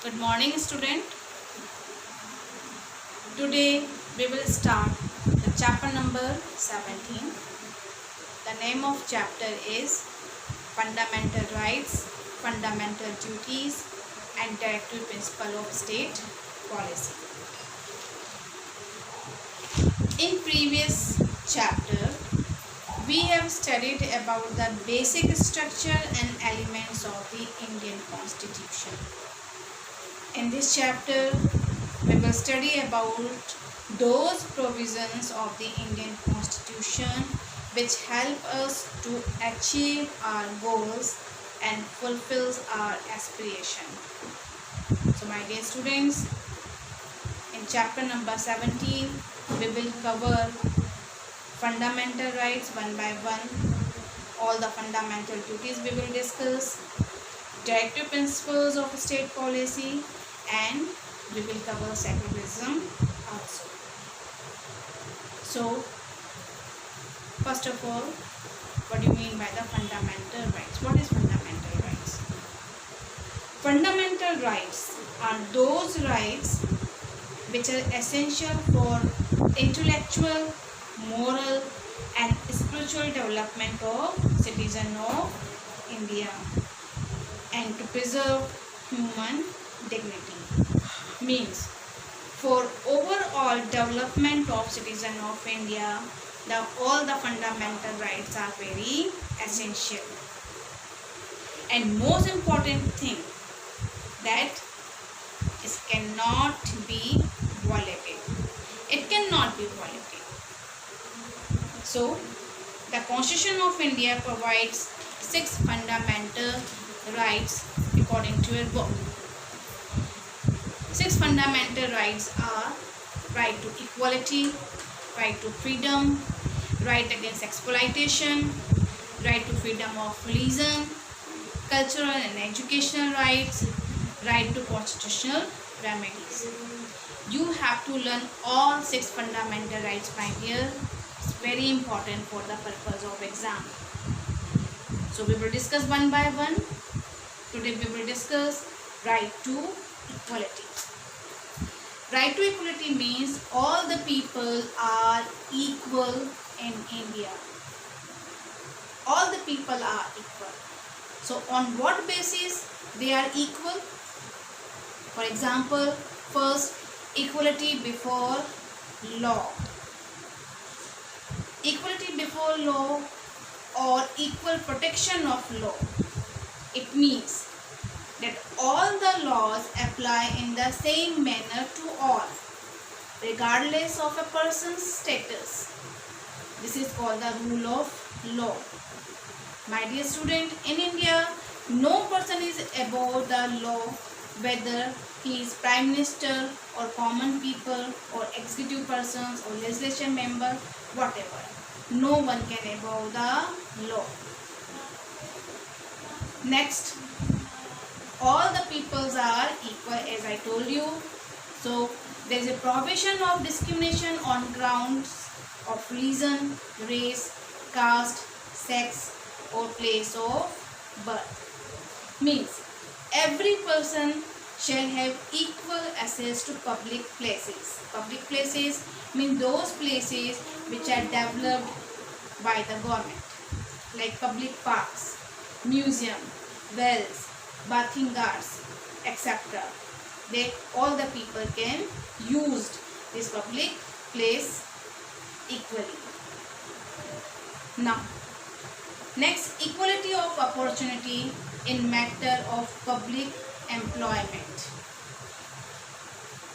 Good morning, student. Today we will start the chapter number 17. The name of chapter is Fundamental Rights, Fundamental Duties and Directive Principle of State Policy. In previous chapter, we have studied about the basic structure and elements of the Indian Constitution. In this chapter, we will study about those provisions of the Indian Constitution which help us to achieve our goals and fulfills our aspiration. So my dear students, in chapter number 17, we will cover fundamental rights one by one. All the fundamental duties we will discuss, directive principles of state policy, and we will cover secularism also. So, first of all, what do you mean by the fundamental rights? What is fundamental rights? Fundamental rights are those rights which are essential for intellectual, moral and spiritual development of citizen of India and to preserve human dignity. Means for overall development of citizen of India, all the fundamental rights are very essential. And most important thing that it cannot be violated. It cannot be violated. So the Constitution of India provides 6 fundamental rights according to your book. 6 fundamental rights are right to equality, right to freedom, right against exploitation, right to freedom of religion, cultural and educational rights, right to constitutional remedies. You have to learn all 6 fundamental rights, my dear. It's very important for the purpose of exam. So we will discuss one by one. Today we will discuss right to equality. Right to equality means all the people are equal in India. All the people are equal. So on what basis they are equal? For example, first, equality before law. Equality before law or equal protection of law. It means that all the laws apply in the same manner to all, regardless of a person's status. This is called the rule of law. My dear student, in India, no person is above the law, whether he is Prime Minister or common people or executive persons or legislation member, whatever. No one can above the law. Next, all the peoples are equal, as I told you. So there is a prohibition of discrimination on grounds of religion, race, caste, sex or place of birth. Means every person shall have equal access to public places. Public places mean those places which are developed by the government, like public parks, museum, wells, bathing gardens, etc. They all the people can use this public place equally. Now, next, equality of opportunity in matter of public employment.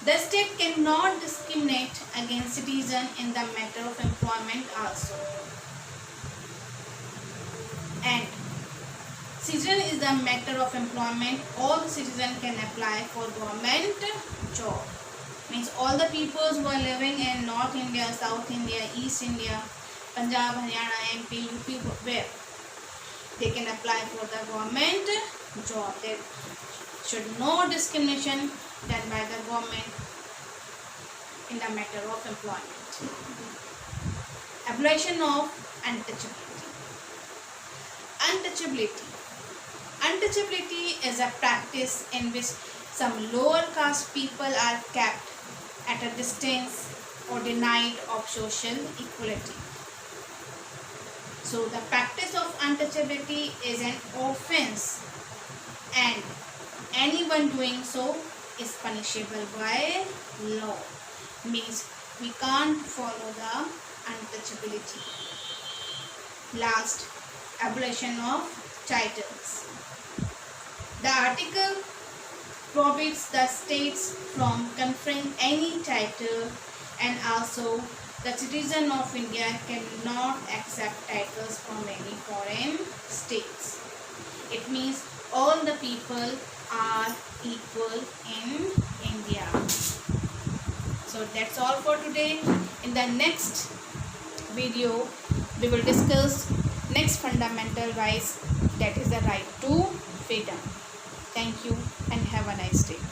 The state cannot discriminate against citizens in the matter of employment also. And citizen is the matter of employment. All the citizens can apply for government job. Means all the peoples who are living in North India, South India, East India, Punjab, Haryana, MP, UP, where they can apply for the government job. There should no discrimination done by the government in the matter of employment. Abolition of untouchability. Untouchability. Untouchability is a practice in which some lower caste people are kept at a distance or denied of social equality. So the practice of untouchability is an offense, and anyone doing so is punishable by law. Means we can't follow the untouchability. Last, abolition of titles. The article prohibits the states from conferring any title, and also the citizen of India cannot accept titles from any foreign states. It means all the people are equal in India. So that's all for today. In the next video, we will discuss next fundamental rights, that is the right to freedom. Thank you and have a nice day.